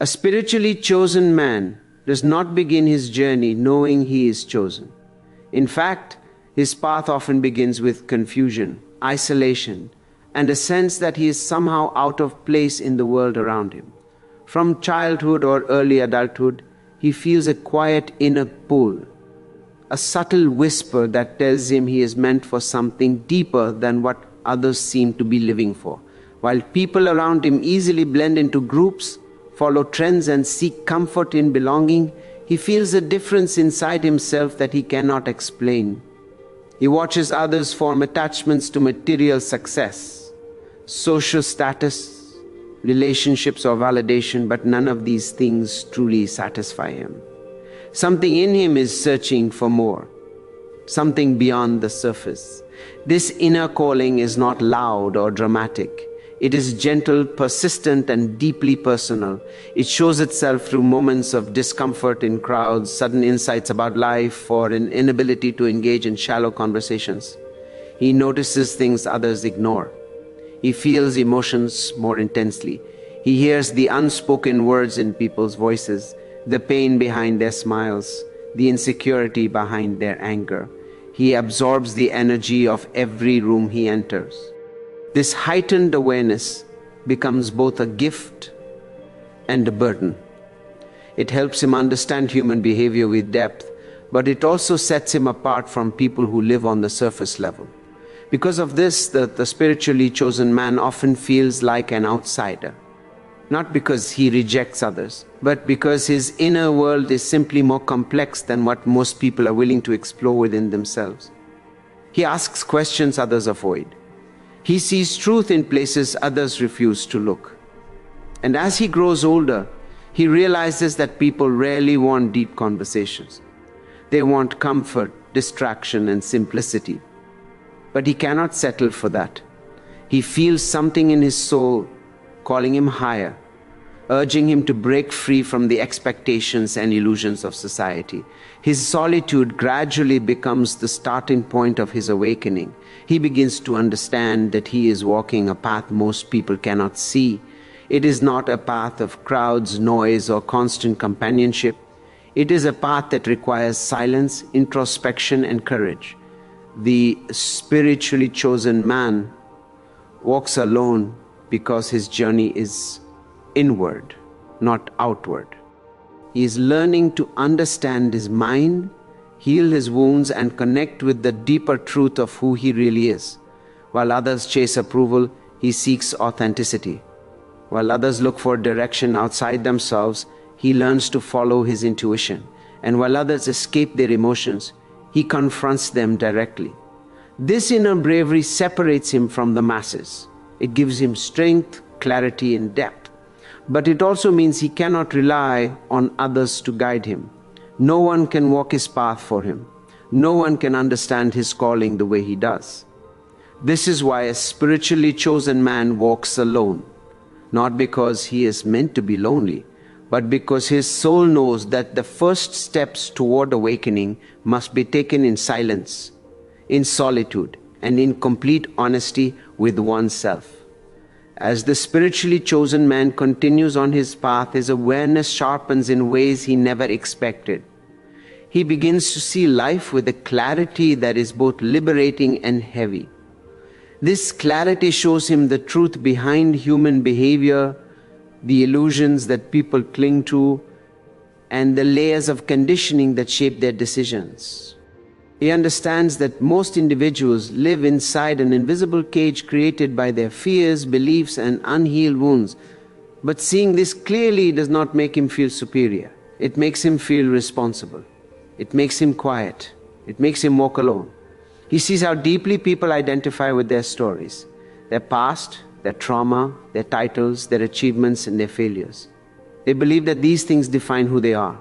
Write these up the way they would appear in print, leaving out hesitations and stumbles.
A spiritually chosen man does not begin his journey knowing he is chosen. In fact, his path often begins with confusion, isolation, and a sense that he is somehow out of place in the world around him. From childhood or early adulthood, he feels a quiet inner pull, a subtle whisper that tells him he is meant for something deeper than what others seem to be living for. While people around him easily blend into groups, follow trends, and seek comfort in belonging, he feels a difference inside himself that he cannot explain. He watches others form attachments to material success, social status, relationships, or validation, but none of these things truly satisfy him. Something in him is searching for more, something beyond the surface. This inner calling is not loud or dramatic. It is gentle, persistent, and deeply personal. It shows itself through moments of discomfort in crowds, sudden insights about life, or an inability to engage in shallow conversations. He notices things others ignore. He feels emotions more intensely. He hears the unspoken words in people's voices, the pain behind their smiles, the insecurity behind their anger. He absorbs the energy of every room he enters. This heightened awareness becomes both a gift and a burden. It helps him understand human behavior with depth, but it also sets him apart from people who live on the surface level. Because of this, the spiritually chosen man often feels like an outsider. Not because he rejects others, but because his inner world is simply more complex than what most people are willing to explore within themselves. He asks questions others avoid. He sees truth in places others refuse to look. And as he grows older, he realizes that people rarely want deep conversations. They want comfort, distraction, and simplicity. But he cannot settle for that. He feels something in his soul calling him higher, urging him to break free from the expectations and illusions of society. His solitude gradually becomes the starting point of his awakening. He begins to understand that he is walking a path most people cannot see. It is not a path of crowds, noise, or constant companionship. It is a path that requires silence, introspection, and courage. The spiritually chosen man walks alone because his journey is inward, not outward. He is learning to understand his mind, heal his wounds, and connect with the deeper truth of who he really is. While others chase approval, he seeks authenticity. While others look for direction outside themselves, he learns to follow his intuition. And while others escape their emotions, he confronts them directly. This inner bravery separates him from the masses. It gives him strength, clarity, and depth. But it also means he cannot rely on others to guide him. No one can walk his path for him. No one can understand his calling the way he does. This is why a spiritually chosen man walks alone, not because he is meant to be lonely, but because his soul knows that the first steps toward awakening must be taken in silence, in solitude, and in complete honesty with oneself. As the spiritually chosen man continues on his path, his awareness sharpens in ways he never expected. He begins to see life with a clarity that is both liberating and heavy. This clarity shows him the truth behind human behavior, the illusions that people cling to, and the layers of conditioning that shape their decisions. He understands that most individuals live inside an invisible cage created by their fears, beliefs, and unhealed wounds. But seeing this clearly does not make him feel superior. It makes him feel responsible. It makes him quiet. It makes him walk alone. He sees how deeply people identify with their stories, their past, their trauma, their titles, their achievements, and their failures. They believe that these things define who they are.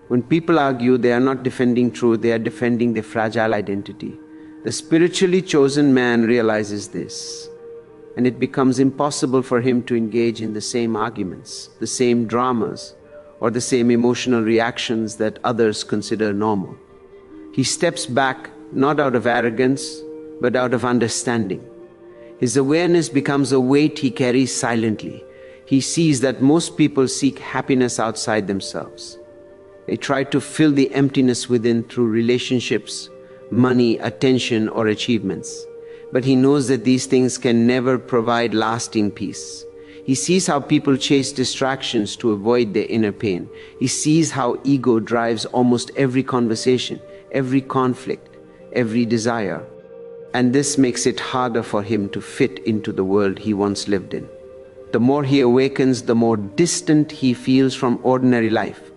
When people argue, they are not defending truth, they are defending their fragile identity. The spiritually chosen man realizes this, and it becomes impossible for him to engage in the same arguments, the same dramas, or the same emotional reactions that others consider normal. He steps back not out of arrogance, but out of understanding. His awareness becomes a weight he carries silently. He sees that most people seek happiness outside themselves. They try to fill the emptiness within through relationships, money, attention, or achievements. But he knows that these things can never provide lasting peace. He sees how people chase distractions to avoid their inner pain. He sees how ego drives almost every conversation, every conflict, every desire. And this makes it harder for him to fit into the world he once lived in. The more he awakens, the more distant he feels from ordinary life.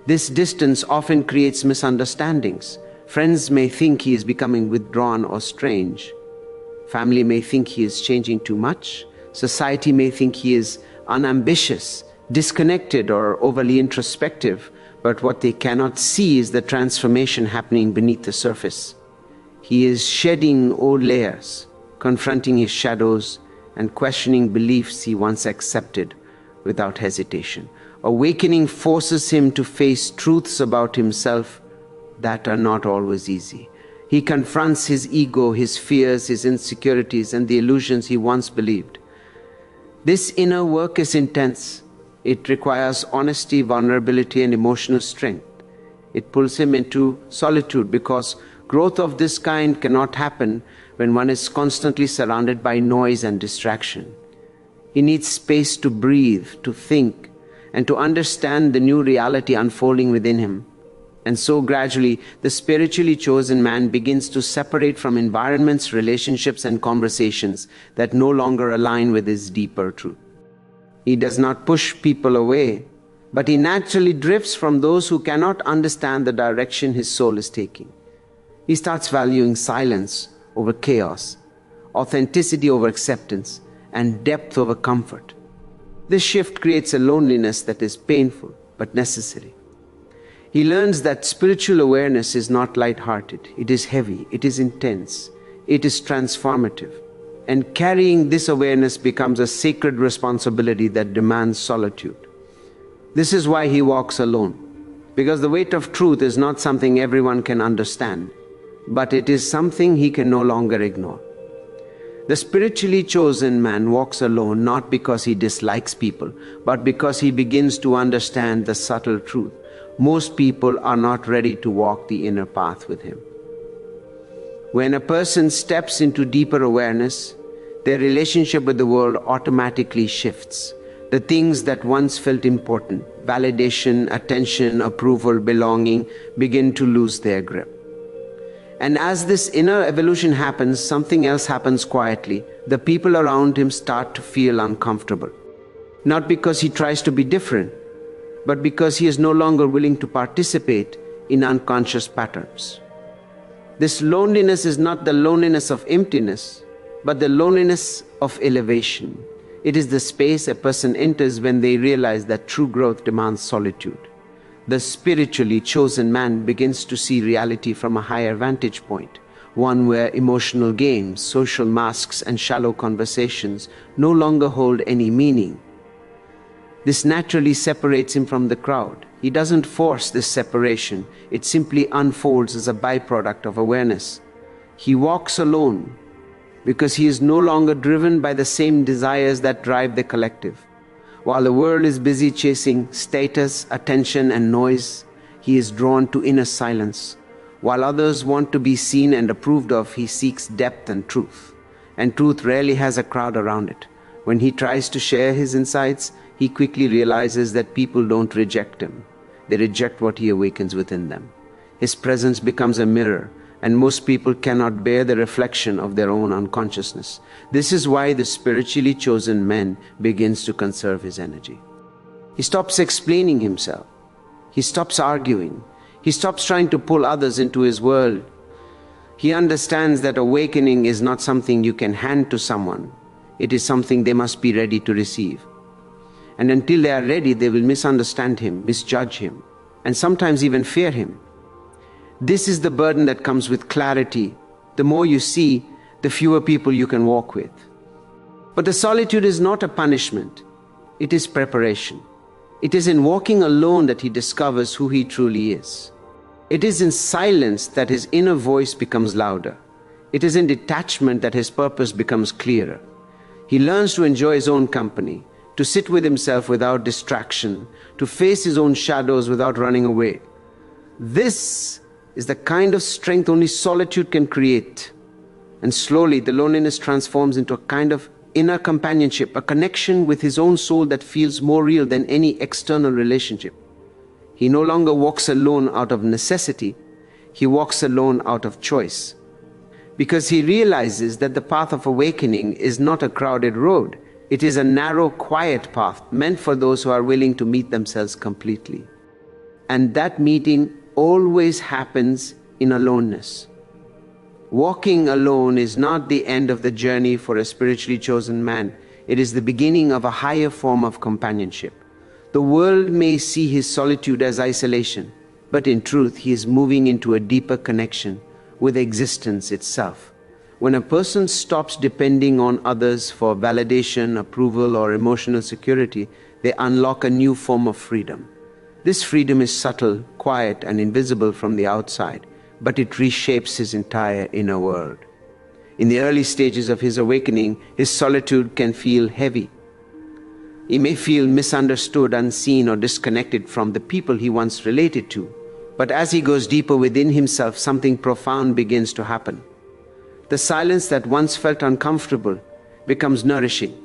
This distance often creates misunderstandings. Friends may think he is becoming withdrawn or strange. Family may think he is changing too much. Society may think he is unambitious, disconnected, or overly introspective. But what they cannot see is the transformation happening beneath the surface. He is shedding old layers, confronting his shadows, and questioning beliefs he once accepted without hesitation. Awakening forces him to face truths about himself that are not always easy. He confronts his ego, his fears, his insecurities, and the illusions he once believed. This inner work is intense. It requires honesty, vulnerability, and emotional strength. It pulls him into solitude because growth of this kind cannot happen when one is constantly surrounded by noise and distraction. He needs space to breathe, to think, and to understand the new reality unfolding within him. And so gradually, the spiritually chosen man begins to separate from environments, relationships, and conversations that no longer align with his deeper truth. He does not push people away, but he naturally drifts from those who cannot understand the direction his soul is taking. He starts valuing silence over chaos, authenticity over acceptance, and depth over comfort. This shift creates a loneliness that is painful but necessary. He learns that spiritual awareness is not light-hearted. It is heavy, it is intense, it is transformative. And carrying this awareness becomes a sacred responsibility that demands solitude. This is why he walks alone, because the weight of truth is not something everyone can understand, but it is something he can no longer ignore. The spiritually chosen man walks alone not because he dislikes people, but because he begins to understand the subtle truth. Most people are not ready to walk the inner path with him. When a person steps into deeper awareness, their relationship with the world automatically shifts. The things that once felt important, validation, attention, approval, belonging, begin to lose their grip. And as this inner evolution happens, something else happens quietly. The people around him start to feel uncomfortable. Not because he tries to be different, but because he is no longer willing to participate in unconscious patterns. This loneliness is not the loneliness of emptiness, but the loneliness of elevation. It is the space a person enters when they realize that true growth demands solitude. The spiritually chosen man begins to see reality from a higher vantage point, one where emotional games, social masks, and shallow conversations no longer hold any meaning. This naturally separates him from the crowd. He doesn't force this separation. It simply unfolds as a byproduct of awareness. He walks alone because he is no longer driven by the same desires that drive the collective. While the world is busy chasing status, attention, and noise, he is drawn to inner silence. While others want to be seen and approved of, he seeks depth and truth. And truth rarely has a crowd around it. When he tries to share his insights, he quickly realizes that people don't reject him. They reject what he awakens within them. His presence becomes a mirror, and most people cannot bear the reflection of their own unconsciousness. This is why the spiritually chosen man begins to conserve his energy. He stops explaining himself. He stops arguing. He stops trying to pull others into his world. He understands that awakening is not something you can hand to someone. It is something they must be ready to receive. And until they are ready, they will misunderstand him, misjudge him, and sometimes even fear him. This is the burden that comes with clarity. The more you see, the fewer people you can walk with. But the solitude is not a punishment. It is preparation. It is in walking alone that he discovers who he truly is. It is in silence that his inner voice becomes louder. It is in detachment that his purpose becomes clearer. He learns to enjoy his own company, to sit with himself without distraction, to face his own shadows without running away. This is the kind of strength only solitude can create. And slowly the loneliness transforms into a kind of inner companionship, a connection with his own soul that feels more real than any external relationship. He no longer walks alone out of necessity, he walks alone out of choice. Because he realizes that the path of awakening is not a crowded road. It is a narrow, quiet path meant for those who are willing to meet themselves completely. And that meeting always happens in aloneness. Walking alone is not the end of the journey for a spiritually chosen man. It is the beginning of a higher form of companionship. The world may see his solitude as isolation, but in truth he is moving into a deeper connection with existence itself. When a person stops depending on others for validation, approval, or emotional security, they unlock a new form of freedom. This freedom is subtle, quiet, and invisible from the outside, but it reshapes his entire inner world. In the early stages of his awakening, his solitude can feel heavy. He may feel misunderstood, unseen, or disconnected from the people he once related to. But as he goes deeper within himself, something profound begins to happen. The silence that once felt uncomfortable becomes nourishing.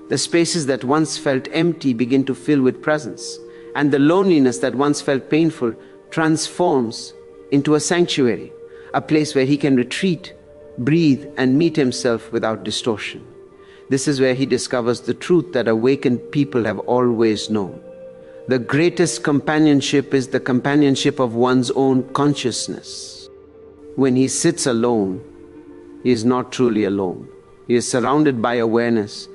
The spaces that once felt empty begin to fill with presence. And the loneliness that once felt painful transforms into a sanctuary, a place where he can retreat, breathe, and meet himself without distortion. This is where he discovers the truth that awakened people have always known. The greatest companionship is the companionship of one's own consciousness. When he sits alone, he is not truly alone. He is surrounded by awareness,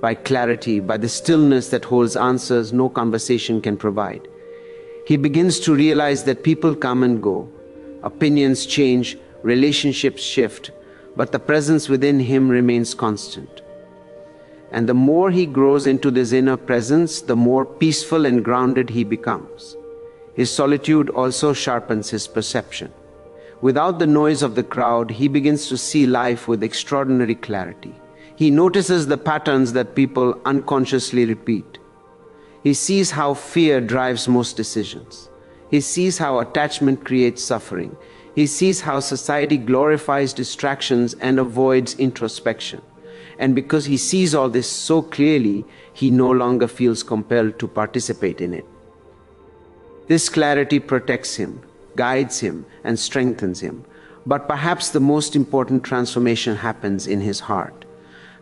by clarity, by the stillness that holds answers no conversation can provide. He begins to realize that people come and go, opinions change, relationships shift, but the presence within him remains constant. And the more he grows into this inner presence, the more peaceful and grounded he becomes. His solitude also sharpens his perception. Without the noise of the crowd, he begins to see life with extraordinary clarity. He notices the patterns that people unconsciously repeat. He sees how fear drives most decisions. He sees how attachment creates suffering. He sees how society glorifies distractions and avoids introspection. And because he sees all this so clearly, he no longer feels compelled to participate in it. This clarity protects him, guides him, and strengthens him. But perhaps the most important transformation happens in his heart.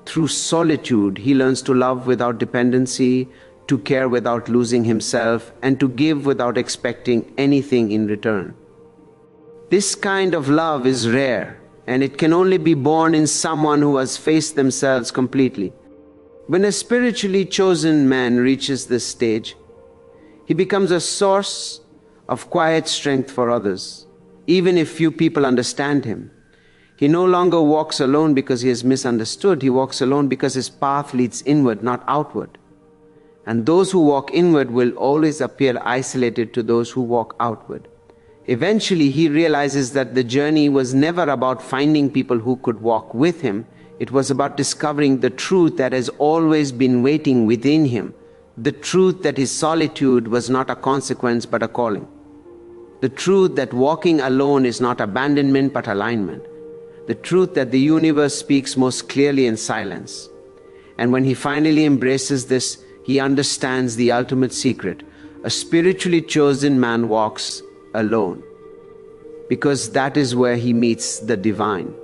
Through solitude, he learns to love without dependency, to care without losing himself, and to give without expecting anything in return. This kind of love is rare, and it can only be born in someone who has faced themselves completely. When a spiritually chosen man reaches this stage, he becomes a source of quiet strength for others, even if few people understand him. He no longer walks alone because he is misunderstood. He walks alone because his path leads inward, not outward. And those who walk inward will always appear isolated to those who walk outward. Eventually, he realizes that the journey was never about finding people who could walk with him. It was about discovering the truth that has always been waiting within him. The truth that his solitude was not a consequence but a calling. The truth that walking alone is not abandonment but alignment. The truth that the universe speaks most clearly in silence. And when he finally embraces this, he understands the ultimate secret. A spiritually chosen man walks alone, because that is where he meets the divine.